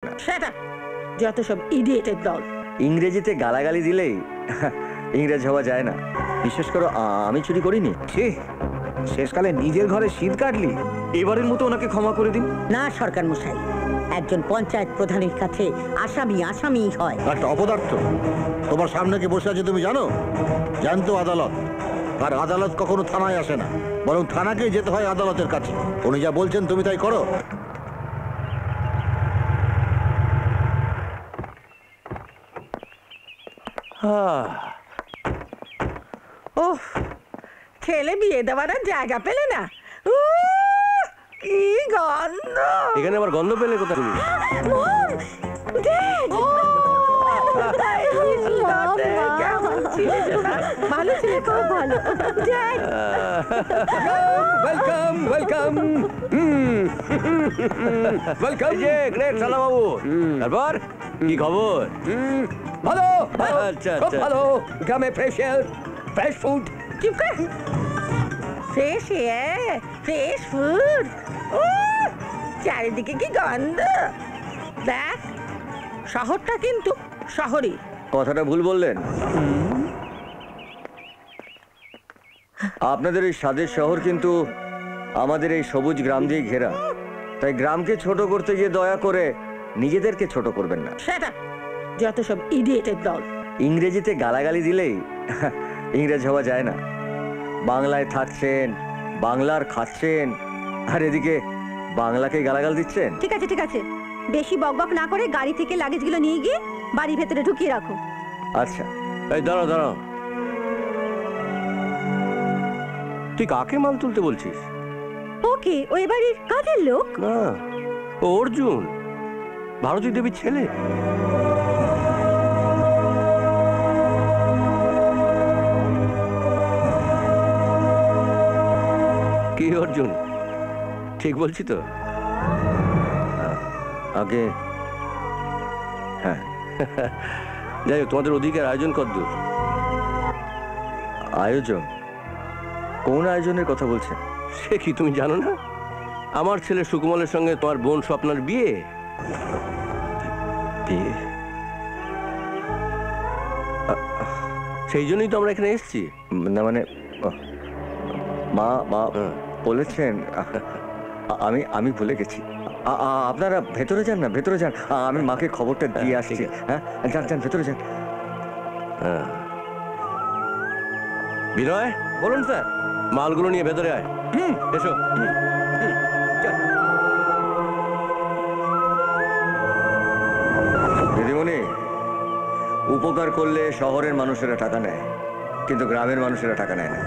সেটা যত সব ইডিয়েটের দল। ইংরেজিতে গালাগালি দিলেই ইংরেজ হওয়া যায় না। বিশেষ করে আমি চুরি করিনি। শেষকালে নিজের ঘরে শীত কাটলি। এবারের মতো ওনাকে ক্ষমা করে দিন। না সরকার মশাই, একজন পঞ্চায়েত প্রধানের কাছে আসামি হয়। একটা অপদার্থ তোমার সামনে কে বসে আছে তুমি জানো? জানতো আদালত, আর আদালত কখনো থানায় আসে না, বরং থানাকেই যেতে হয় আদালতের কাছে। উনি যা বলছেন তুমি তাই করো। ওহ, ছেলে বিয়ে দেওয়ার জায়গা পেলে না? কি গন্ধ! এখানে আবার গন্ধ পেলে কোথা তুমি? ভালো ছিল, খুব ভালো। ওয়েলকাম ওয়েলকাম ওয়েলকাম যে গ্রেট সালা বাবু। তারপর কি খবর? ভালো, আচ্ছা খুব ভালো। গ্রামে ফ্রেশ এয়ার, ফ্রেশ ফুড। চুপ কর। ফ্রেশ এয়ার, ফ্রেশ ফুড, চারিদিকে কি গন্ধ! দেখ, শহরটা কিন্তু শহরই। কথাটা ভুল বললেন। আপনাদের এই স্বাদের শহর কিন্তু আমাদের এই সবুজ গ্রাম দিয়ে ঘেরা। তাই গ্রামকে ছোট করতে গিয়ে দয়া করে নিজেদেরকে ছোট করবেন না। সেটা যত সব ইডিয়েটের দল। ইংরেজিতে গালাগালি দিলেই ইংরেজ হওয়া যায় না। বাংলায় থাকছেন, বাংলার খাচ্ছেন, আর এদিকে বাংলাকে গালাগাল দিচ্ছেন। ঠিক আছে ঠিক আছে, বেশি বকবক না করে গাড়ি থেকে লাগেজগুলো নিয়ে গিয়ে বাড়ির ভেতরে ঢুকিয়ে রাখো। আচ্ছা, এই দাঁড়াও দাঁড়াও, তুই কাকে মাল তুলতে বলছিস? ওকে, ওই বাড়ির কাজের লোক। না, ও অর্জুন, ভারতী দেবীর ছেলে। কি অর্জুন, ঠিক বলছি তো? আগে হ্যাঁ। যাই হোক, তোমাদের ওদিকের আয়োজন কতদূর? আয়োজন? কোন আয়োজনের কথা বলছেন? সে কি তুমি জানো না? আমার ছেলে সুকুমলের সঙ্গে তোমার বোন স্বপ্নার বিয়ে। বিয়ে? সেই জন্যই তো আমরা এখানে এসেছি। না মানে মা মা বলেছেন, আমি ভুলে গেছি। আপনারা ভেতরে যান না, ভেতরে যান, আমি মাকে খবরটা দিয়ে আসছি। হ্যাঁ, যান যান, ভেতরে যান। বিনয়, বলুন স্যার। মালগুলো নিয়ে ভেতরে আয়। এসো। দিদিমণি, উপকার করলে শহরের মানুষেরা টাকা নেয়, কিন্তু গ্রামের মানুষেরা টাকা নেয় না।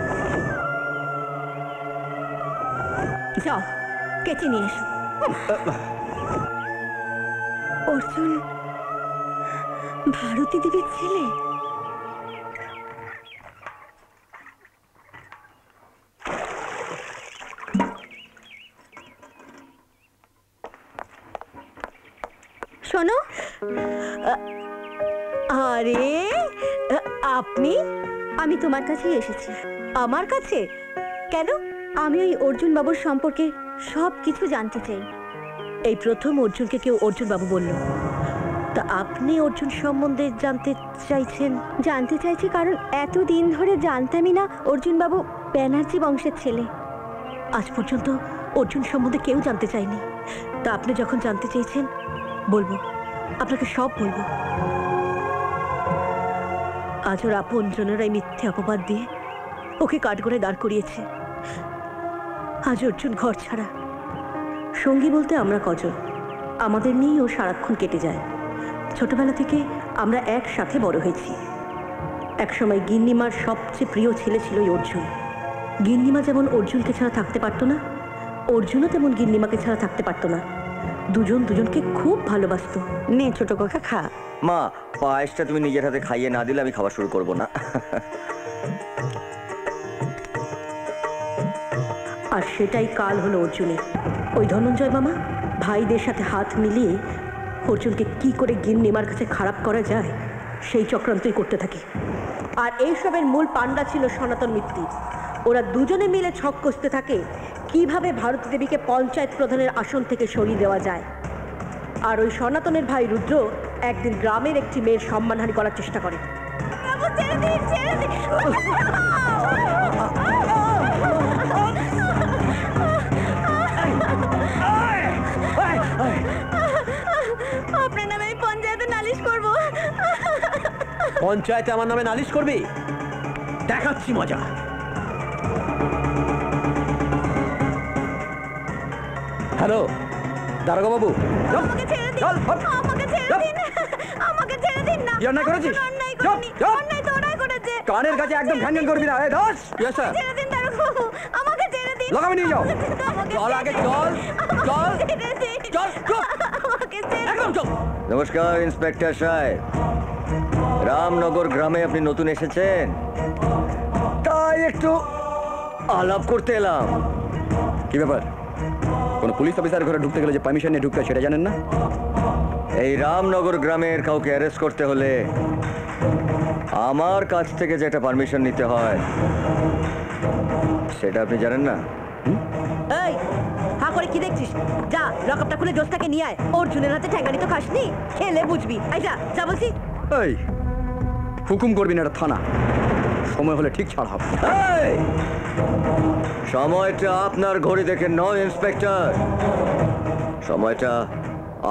যাও, কেটে নিয়ে এসো। অর্জুন ভারতী দেবীর ছেলে? শোনো, আরে আপনি? আমি তোমার কাছেই এসেছি। আমার কাছে কেন? আমি ওই অর্জুন বাবুর সম্পর্কে সব কিছু জানতে চাই। এই প্রথম অর্জুনকে কেউ অর্জুন বাবু বলল। তা আপনি অর্জুন সম্বন্ধে জানতে চাইছেন? জানতে চাইছি কারণ এতদিন ধরে জানতামই না অর্জুন বাবু ব্যানার্জি বংশের ছেলে। আজ পর্যন্ত অর্জুন সম্বন্ধে কেউ জানতে চায়নি। তা আপনি যখন জানতে চেয়েছেন, বলবো, আপনাকে সব বলবো। আজ ওর আপনজনেরাই মিথ্যে অপবাদ দিয়ে ওকে কাঠগড়ায় দাঁড় করিয়েছে। আজ অর্জুন ঘর ছাড়া। সঙ্গী বলতে আমরা কজন, আমাদের নিয়েই ও সারাক্ষণ কেটে যায়। ছোটবেলা থেকে আমরা একসাথে বড় হয়েছি। একসময় গিন্নিমার সবচেয়ে প্রিয় ছেলে ছিল অর্জুন। গিন্নিমা যেমন অর্জুনকে ছাড়া থাকতে পারতো না, অর্জুনও তেমন গিন্নিমাকে ছাড়া থাকতে পারতো না। দুজন দুজনকে খুব ভালোবাসতো। নে ছোট কাকা, খা। মা, পায়েসটা তুমি নিজের হাতে খাইয়ে না দিলে আমি খাওয়া শুরু করব না। আর সেটাই কাল হলো অর্জুনের। ওই ধনঞ্জয় মামা ভাইদের সাথে হাত মিলিয়ে অর্জুনকে কি করে গিন্নিমার কাছে খারাপ করা যায় সেই চক্রান্তই করতে থাকে। আর এইসবের মূল পাণ্ডা ছিল সনাতন মিত্তি। ওরা দুজনে মিলে ছক কষতে থাকে কিভাবে ভারতী দেবীকে পঞ্চায়েত প্রধানের আসন থেকে সরিয়ে দেওয়া যায়। আর ওই সনাতনের ভাই রুদ্র একদিন গ্রামের একটি মেয়ের সম্মানহানি করার চেষ্টা করে। আপনার নামে আমি পঞ্চায়েতে নালিশ করব। পঞ্চায়েতে আমার নামে নালিশ করবি? দেখাচ্ছি মজা। হ্যালো দারোগা বাবু, আমাকে ছেড়ে দিন, আমাকে ছেড়ে দিন, আমাকে ছেড়ে দিন না। কি অন্যায় করেছিস? অন্যায় করিনি, অন্যায় তো ওরাই করেছে। কানের কাছে একদম ঘ্যান ঘ্যান করবি না। এই ধস, ছেড়ে দিন দারোগা বাবু, আমাকে ছেড়ে দিন। লাগামে নিয়ে যাও। আমাকে চল আগে, ছেড়ে চল, দিন, চল, আমাকে ছেড়ে দিন। চল, চল। আমাকে ছেড়ে একদম চল। নমস্কার ইন্সপেক্টর সাহেব, রামনগর গ্রামে আপনি নতুন এসেছেন, তাই একটু আলাপ করতে এলাম। কি ব্যাপার, কোন পুলিশ অফিসার ঘরে ঢুকতে গেলে যে পারমিশন নিয়ে ঢুকতে হয় সেটা জানেন না? এই রামনগর গ্রামের কাউকে অ্যারেস্ট করতে হলে আমার কাছ থেকে যেটা পারমিশন নিতে হয় সেটা আপনি জানেন না? এই হা করে কি দেখছিস? যা লকআপটা খুলে জোসটাকে নিয়ে আয়। অর্জুনের হাতে ঠ্যাঙ্গানি তো খাসনি, খেলে বুঝবি। এই যা, যা বলছি। এই হুকুম করবি না, এটা থানা, সময় হলে ঠিক ছাড় হবে। এই, সময়টা আপনার ঘড়ি দেখে নয় ইন্সপেক্টর, সময়টা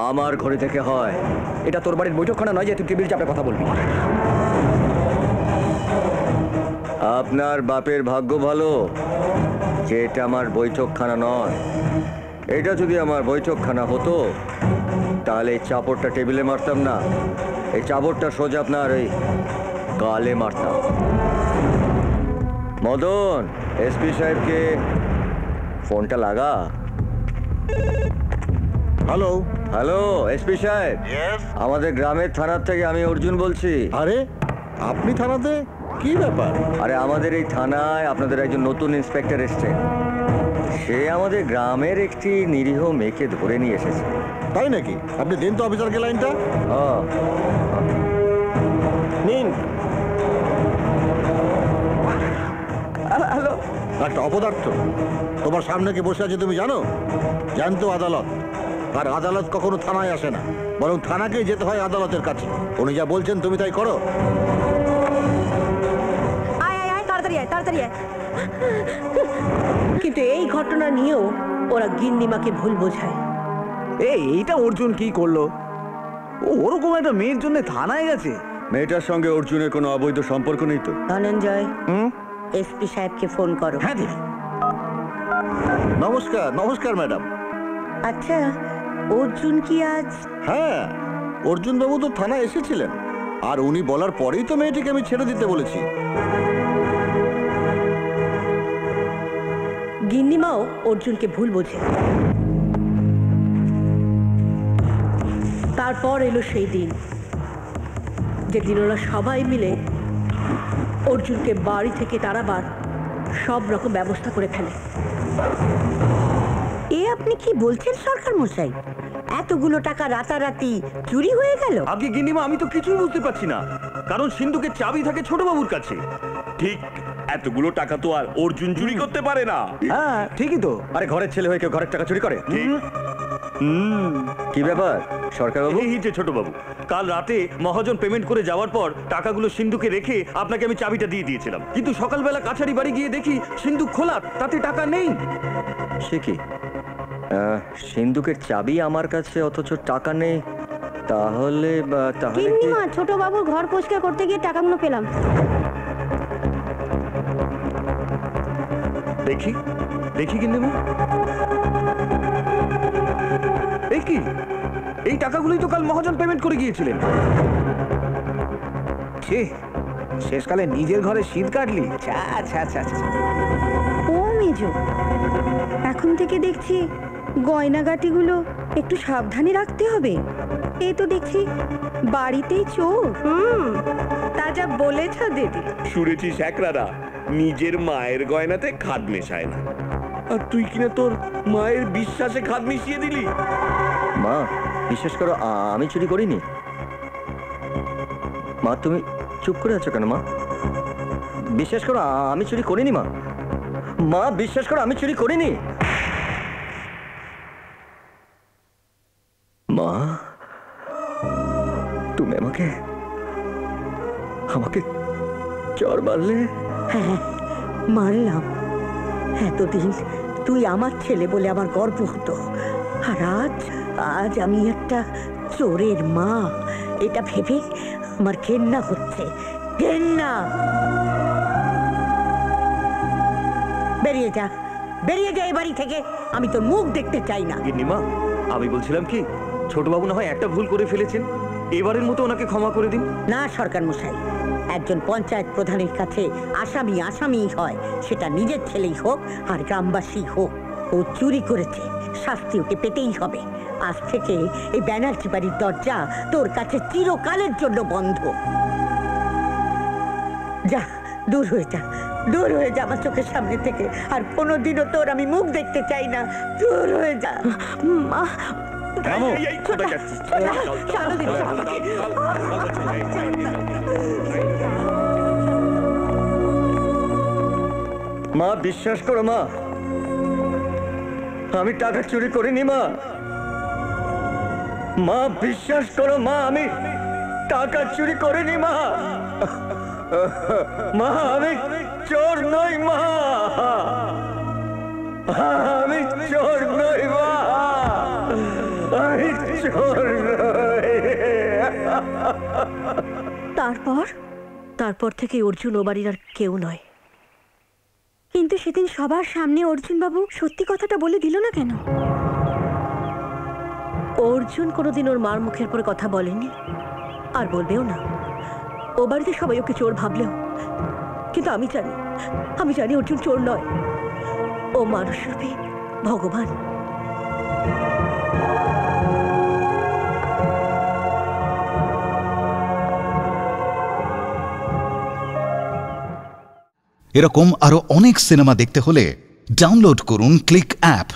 আমার ঘড়ি থেকে হয়। এটা তোর বাড়ির বৈঠকখানা নয় যে তুই টেবিল চাপে কথা বলবি। আপনার বাপের ভাগ্য ভালো যে এটা আমার বৈঠকখানা নয়। এটা যদি আমার বৈঠকখানা হতো তাহলে এই চাপড়টা টেবিলে মারতাম না, এই চাপড়টা সোজা আপনার এই গালে মারতাম। মদন, এসপি সাহেবকে ফোনটা লাগা। হ্যালো। হ্যালো এসপি সাহেব, আমাদের গ্রামের থানার থেকে আমি অর্জুন বলছি। আরে আপনি থানাতে? কি ব্যাপার? আরে আমাদের এই থানায় আপনাদের একজন নতুন ইন্সপেক্টর এসছে, সে আমাদের গ্রামের একটি নিরীহ মেয়েকে ধরে নিয়ে এসেছে। তাই নাকি? আপনি দিন তো অফিসারকে লাইনটা। নিন। হ্যালো। একটা অপদার্থ তোমার সামনে কি বসে আছে তুমি জানো? জানতো আদালত, আর আদালত কখনো থানায় আসে না, বরং থানাকেই যেতে হয় আদালতের কাছে। উনি যা বলছেন তুমি তাই করো। আয় আয় আয়, তাড়াতাড়ি আয়, তাড়াতাড়ি আয়। কিন্তু এই ঘটনা নিয়েও ওরা গিন্নিমাকে ভুল বোঝায়। এইটা অর্জুন কি করলো? ও ওরকম একটা মেয়ের জন্য থানায় গেছে? মেয়েটার সঙ্গে অর্জুনের কোনো অবৈধ সম্পর্ক নেই তো? ধনঞ্জয়, এসপি সাহেবকে ফোন করো। হ্যাঁ দিদি। নমস্কার। নমস্কার ম্যাডাম। আচ্ছা, অর্জুন কি আজ? হ্যাঁ, অর্জুন বাবু তো থানায় এসেছিলেন, আর উনি বলার পরেই তো মেয়েটিকে আমি ছেড়ে দিতে বলেছি। গিন্নিমাও অর্জুনকে ভুল বোঝে। তারপর এলো সেই দিন যেদিন ওরা সবাই মিলে অর্জুনকে বাড়ি থেকে তাড়াবার সব রকম ব্যবস্থা করে ফেলে। এ আপনি কি বলছেন সরকার মশাই? এতগুলো টাকা রাতারাতি চুরি হয়ে গেল? আগে গিন্নিমা, আমি তো কিছুই বুঝতে পারছি না, কারণ সিন্ধুকের চাবি থাকে ছোট বাবুর কাছে। ঠিক এতগুলো টাকা তো আর অর্জুন চুরি করতে পারে না। হ্যাঁ ঠিকই তো। আরে ঘরের ছেলে হয়ে কেউ ঘরের টাকা চুরি করে? কি ব্যাপার সরকারবাবু? এই যে ছোট বাবু, কাল রাতে মহাজন পেমেন্ট করে যাওয়ার পর টাকাগুলো সিন্ধুকে রেখে আপনাকে আমি চাবিটা দিয়ে দিয়েছিলাম, কিন্তু সকালবেলা কাছারি বাড়ি গিয়ে দেখি সিন্ধুক খোলা, তাতে টাকা নেই। সে কি, সিন্ধুকের চাবি আমার কাছে অথচ টাকা নেই? তাহলে তাহলে কি? গিন্নিমা, ছোট বাবুর ঘর পরিষ্কার করতে গিয়ে টাকাগুলো পেলাম। দেখি দেখি গিন্নিমা, এই কি, এই টাকাগুলোই তো কাল মহাজন পেমেন্ট করে গিয়েছিলেন। শেষকালে নিজের ঘরে শীত কাটলি? ও মেজো, এখন থেকে দেখছি গয়নাগাটিগুলো একটু সাবধানে রাখতে হবে। এই তো দেখছি বাড়িতেই চোর। তা যা বলেছ দিদি। শুনেছিস একরারা, নিজের মায়ের গয়নাতে খাদ মেশায় না, আর তুই কিনা তোর মায়ের বিশ্বাসে খাদ মিশিয়ে দিলি। মা বিশ্বাস করো, আমি চুরি করিনি। মা তুমি চুপ করে আছো কেন? মা বিশ্বাস করো, আমি চুরি করিনি। মা মা বিশ্বাস করো, আমি চুরি করিনি। মা তুমি আমাকে আমাকে চর মারলে? হ্যাঁ, মানলাম। এতদিন তুই আমার ছেলে বলে আমার গর্ব হতো, আর আজ আজ আমি একটা চোরের মা, এটা ভেবে আমার ঘেন্না হচ্ছে, ঘেন্না। বেরিয়ে যা, বেরিয়ে যা এই বাড়ি থেকে, আমি তোর মুখ দেখতে চাই না। গিন্নিমা, আমি বলছিলাম কি, ছোটবাবু না হয় একটা ভুল করে ফেলেছেন, এবারের মতো ওনাকে ক্ষমা করে দিন। না সরকার মশাই, একজন পঞ্চায়েত প্রধানের কাছে আসামি আসামি হয়, সেটা নিজের ছেলেই হোক আর গ্রামবাসী হোক। ও চুরি করেছে, শাস্তি ওকে পেতেই হবে। আজ থেকে এই ব্যানার্জি বাড়ির দরজা তোর কাছে চিরকালের জন্য বন্ধ। যা, দূর হয়ে যা, দূর হয়ে যা আমার চোখের সামনে থেকে, আর কোনোদিনও তোর আমি মুখ দেখতে চাই না। দূর হয়ে যা। মা, কোথায় যাচ্ছিস? ছাড়ো দিদি, মা বিশ্বাস করো মা, আমি টাকা চুরি করিনি মা। মা বিশ্বাস করো মা, আমি টাকা চুরি করিনি মা। মা আমি চোর নই মা, আমি চোর নই মা, আমি চোর নই। তারপর থেকে অর্জুন ও বাড়ির আর কেউ নয়। কিন্তু সেদিন সবার সামনে অর্জুন বাবু সত্যি কথাটা বলে দিল না কেন? অর্জুন কোনোদিন ওর মার মুখের পরে কথা বলেনি, আর বলবেও না। ও বাড়িতে সবাই ওকে চোর ভাবলেও, কিন্তু আমি জানি অর্জুন চোর নয়, ও মানুষরূপী ভগবান। এরকম আরো অনেক সিনেমা দেখতে হলে ডাউনলোড করুন ক্লিক অ্যাপ।